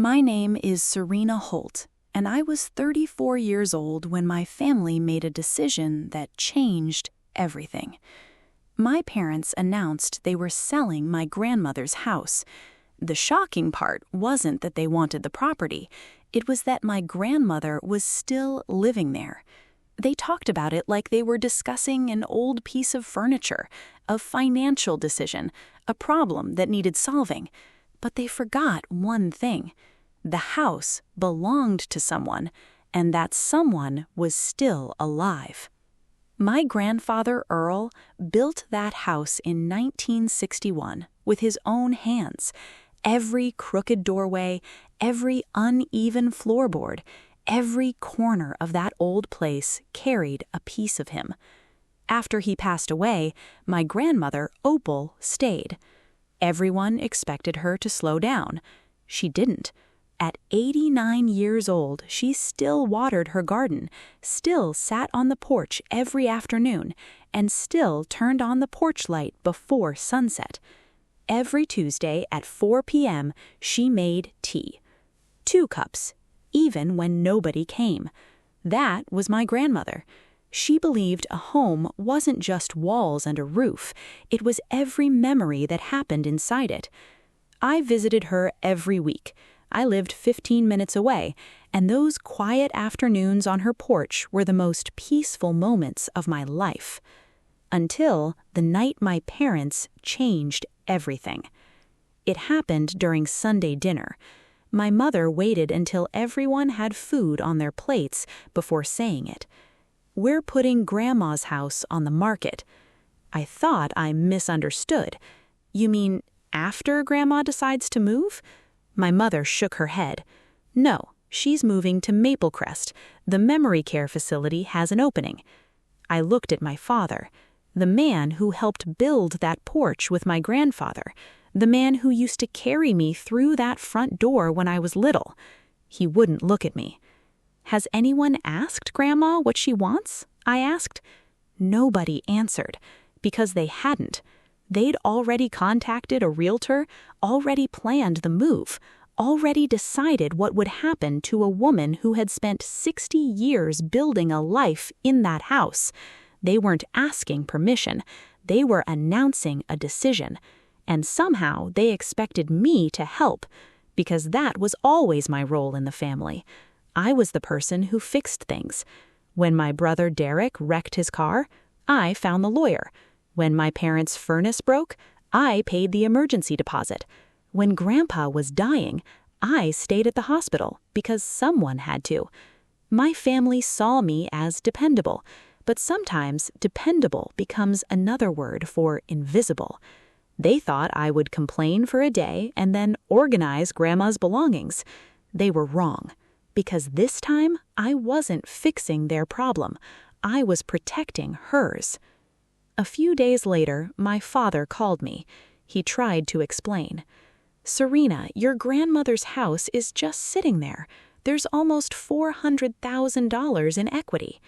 My name is Serena Holt, and I was 34 years old when my family made a decision that changed everything. My parents announced they were selling my grandmother's house. The shocking part wasn't that they wanted the property, it was that my grandmother was still living there. They talked about it like they were discussing an old piece of furniture, a financial decision, a problem that needed solving. But they forgot one thing. The house belonged to someone, and that someone was still alive. My grandfather Earl built that house in 1961 with his own hands. Every crooked doorway, every uneven floorboard, every corner of that old place carried a piece of him. After he passed away, my grandmother, Opal, stayed. Everyone expected her to slow down. She didn't. At 89 years old, she still watered her garden, still sat on the porch every afternoon, and still turned on the porch light before sunset. Every Tuesday at 4 p.m., she made tea. 2 cups, even when nobody came. That was my grandmother. She believed a home wasn't just walls and a roof, it was every memory that happened inside it. I visited her every week. I lived 15 minutes away, and those quiet afternoons on her porch were the most peaceful moments of my life. Until the night my parents changed everything. It happened during Sunday dinner. My mother waited until everyone had food on their plates before saying it. "We're putting Grandma's house on the market." I thought I misunderstood. "You mean after Grandma decides to move?" My mother shook her head. "No, she's moving to Maplecrest. The memory care facility has an opening." I looked at my father, the man who helped build that porch with my grandfather, the man who used to carry me through that front door when I was little. He wouldn't look at me. "Has anyone asked Grandma what she wants?" I asked. Nobody answered, because they hadn't. They'd already contacted a realtor, already planned the move, already decided what would happen to a woman who had spent 60 years building a life in that house. They weren't asking permission, they were announcing a decision. And somehow they expected me to help, because that was always my role in the family. I was the person who fixed things. When my brother Derek wrecked his car, I found the lawyer. When my parents' furnace broke, I paid the emergency deposit. When Grandpa was dying, I stayed at the hospital because someone had to. My family saw me as dependable, but sometimes dependable becomes another word for invisible. They thought I would complain for a day and then organize Grandma's belongings. They were wrong, because this time I wasn't fixing their problem. I was protecting hers. A few days later, my father called me. He tried to explain. "Serena, your grandmother's house is just sitting there. There's almost $400,000 in equity."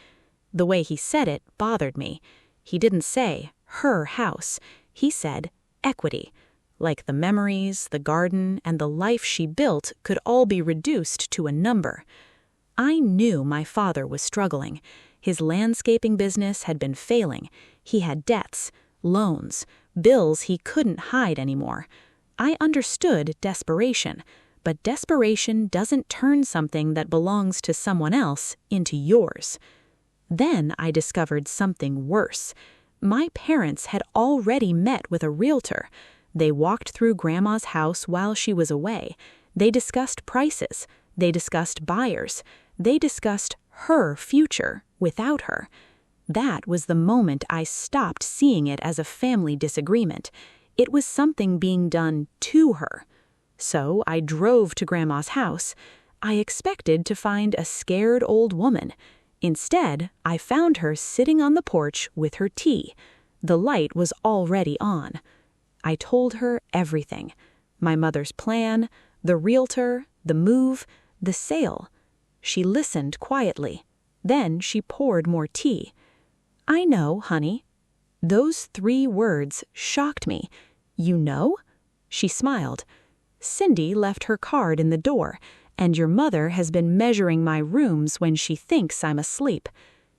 The way he said it bothered me. He didn't say her house. He said equity. Like the memories, the garden, and the life she built could all be reduced to a number. I knew my father was struggling. His landscaping business had been failing. He had debts, loans, bills he couldn't hide anymore. I understood desperation, but desperation doesn't turn something that belongs to someone else into yours. Then I discovered something worse. My parents had already met with a realtor. They walked through Grandma's house while she was away. They discussed prices. They discussed buyers. They discussed her future without her. That was the moment I stopped seeing it as a family disagreement. It was something being done to her. So I drove to Grandma's house. I expected to find a scared old woman. Instead, I found her sitting on the porch with her tea. The light was already on. I told her everything. My mother's plan, the realtor, the move, the sale. She listened quietly. Then she poured more tea. "I know, honey." Those 3 words shocked me. "You know?" She smiled. Cindy left her card in the door, and your mother has been measuring my rooms when she thinks I'm asleep."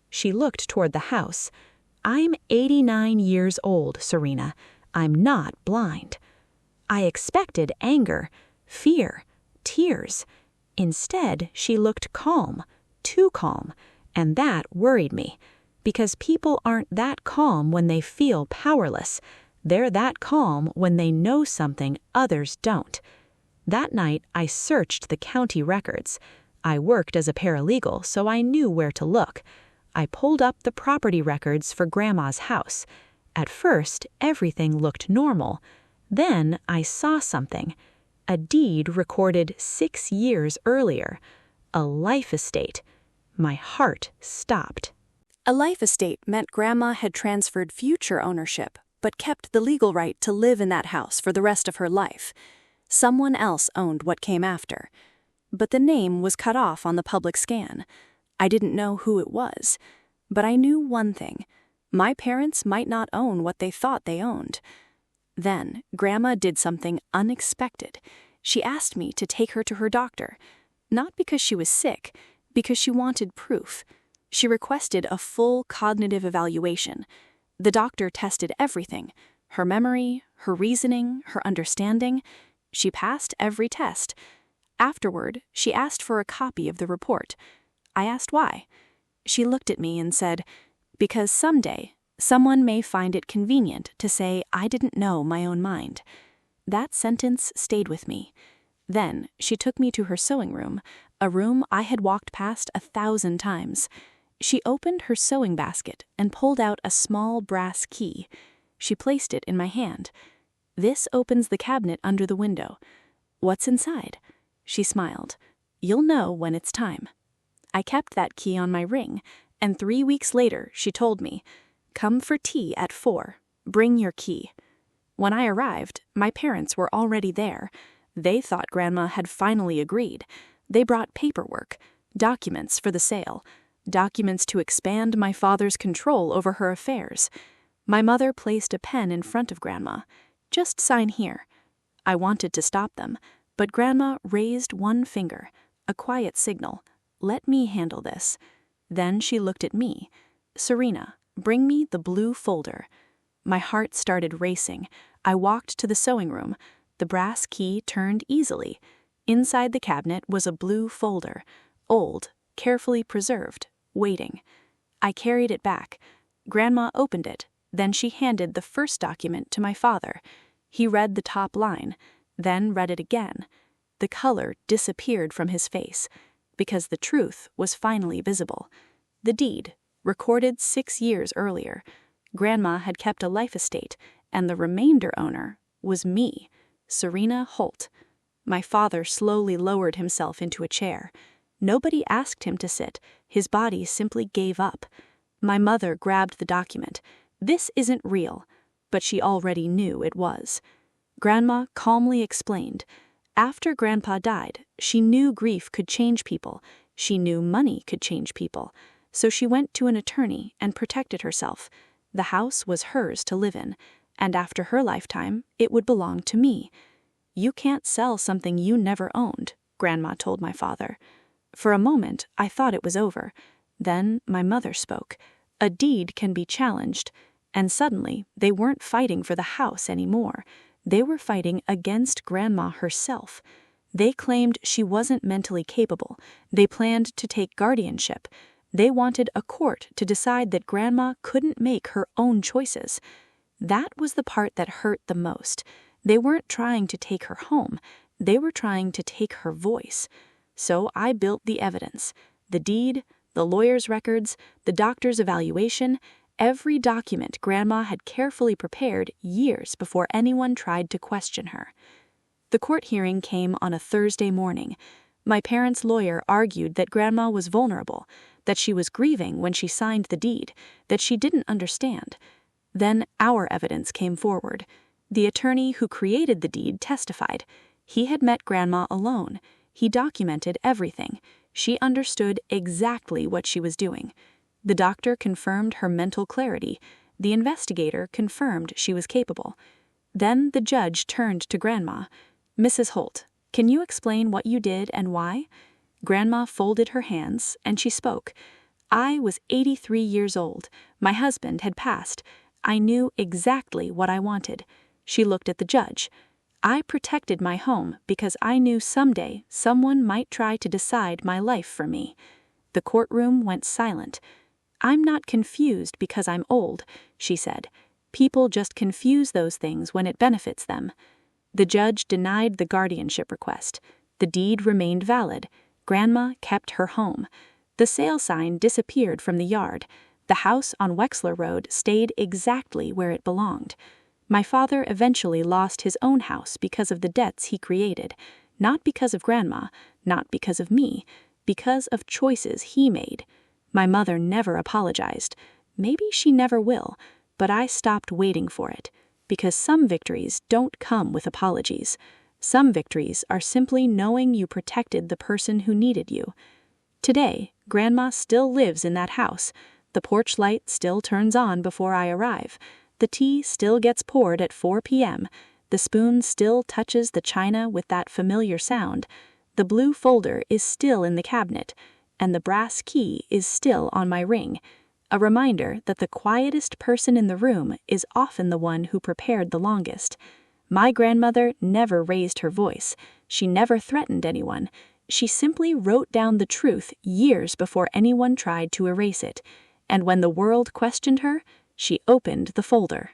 She looked toward the house. "I'm 89 years old, Serena. I'm not blind." I expected anger, fear, tears. Instead, she looked calm, too calm, and that worried me, because people aren't that calm when they feel powerless. They're that calm when they know something others don't. That night, I searched the county records. I worked as a paralegal, so I knew where to look. I pulled up the property records for Grandma's house. At first, everything looked normal. Then I saw something. A deed recorded 6 years earlier. A life estate. My heart stopped. A life estate meant Grandma had transferred future ownership, but kept the legal right to live in that house for the rest of her life. Someone else owned what came after. But the name was cut off on the public scan. I didn't know who it was. But I knew one thing. My parents might not own what they thought they owned. Then, Grandma did something unexpected. She asked me to take her to her doctor. Not because she was sick, because she wanted proof. She requested a full cognitive evaluation. The doctor tested everything: her memory, her reasoning, her understanding. She passed every test. Afterward, she asked for a copy of the report. I asked why. She looked at me and said, "Because someday, someone may find it convenient to say I didn't know my own mind." That sentence stayed with me. Then she took me to her sewing room, a room I had walked past 1,000 times. She opened her sewing basket and pulled out a small brass key. She placed it in my hand. "This opens the cabinet under the window. What's inside?" She smiled. "You'll know when it's time." I kept that key on my ring, and 3 weeks later she told me, "Come for tea at 4. Bring your key." When I arrived, my parents were already there. They thought Grandma had finally agreed. They brought paperwork, documents for the sale, documents to expand my father's control over her affairs. My mother placed a pen in front of Grandma. "Just sign here." I wanted to stop them, but Grandma raised one finger, a quiet signal. "Let me handle this." Then she looked at me. "Serena, bring me the blue folder." My heart started racing. I walked to the sewing room. The brass key turned easily. Inside the cabinet was a blue folder, old, carefully preserved, waiting. I carried it back. Grandma opened it. Then she handed the first document to my father. He read the top line, then read it again. The color disappeared from his face, because the truth was finally visible. The deed, recorded 6 years earlier. Grandma had kept a life estate, and the remainder owner was me, Serena Holt. My father slowly lowered himself into a chair. Nobody asked him to sit. His body simply gave up. My mother grabbed the document. "This isn't real," but she already knew it was. Grandma calmly explained. After Grandpa died, she knew grief could change people. She knew money could change people. So she went to an attorney and protected herself. The house was hers to live in, and after her lifetime, it would belong to me. "You can't sell something you never owned," Grandma told my father. For a moment, I thought it was over. Then my mother spoke. A deed can be challenged. And suddenly, they weren't fighting for the house anymore. They were fighting against Grandma herself. They claimed she wasn't mentally capable. They planned to take guardianship. They wanted a court to decide that Grandma couldn't make her own choices. That was the part that hurt the most. They weren't trying to take her home. They were trying to take her voice. So I built the evidence. The deed, the lawyer's records, the doctor's evaluation, every document Grandma had carefully prepared years before anyone tried to question her. The court hearing came on a Thursday morning. My parents' lawyer argued that Grandma was vulnerable, that she was grieving when she signed the deed, that she didn't understand. Then our evidence came forward. The attorney who created the deed testified. He had met Grandma alone. He documented everything. She understood exactly what she was doing. The doctor confirmed her mental clarity. The investigator confirmed she was capable. Then the judge turned to Grandma. Mrs. Holt, can you explain what you did and why? Grandma folded her hands, and she spoke. I was 83 years old. My husband had passed. I knew exactly what I wanted. She looked at the judge. I protected my home because I knew someday someone might try to decide my life for me. The courtroom went silent. I'm not confused because I'm old, she said. People just confuse those things when it benefits them. The judge denied the guardianship request. The deed remained valid. Grandma kept her home. The sale sign disappeared from the yard. The house on Wexler Road stayed exactly where it belonged. My father eventually lost his own house because of the debts he created, not because of Grandma, not because of me, because of choices he made. My mother never apologized. Maybe she never will, but I stopped waiting for it, because some victories don't come with apologies. Some victories are simply knowing you protected the person who needed you. Today, Grandma still lives in that house. The porch light still turns on before I arrive. The tea still gets poured at 4 p.m. The spoon still touches the china with that familiar sound. The blue folder is still in the cabinet, and the brass key is still on my ring. A reminder that the quietest person in the room is often the one who prepared the longest. My grandmother never raised her voice. She never threatened anyone. She simply wrote down the truth years before anyone tried to erase it. And when the world questioned her, she opened the folder.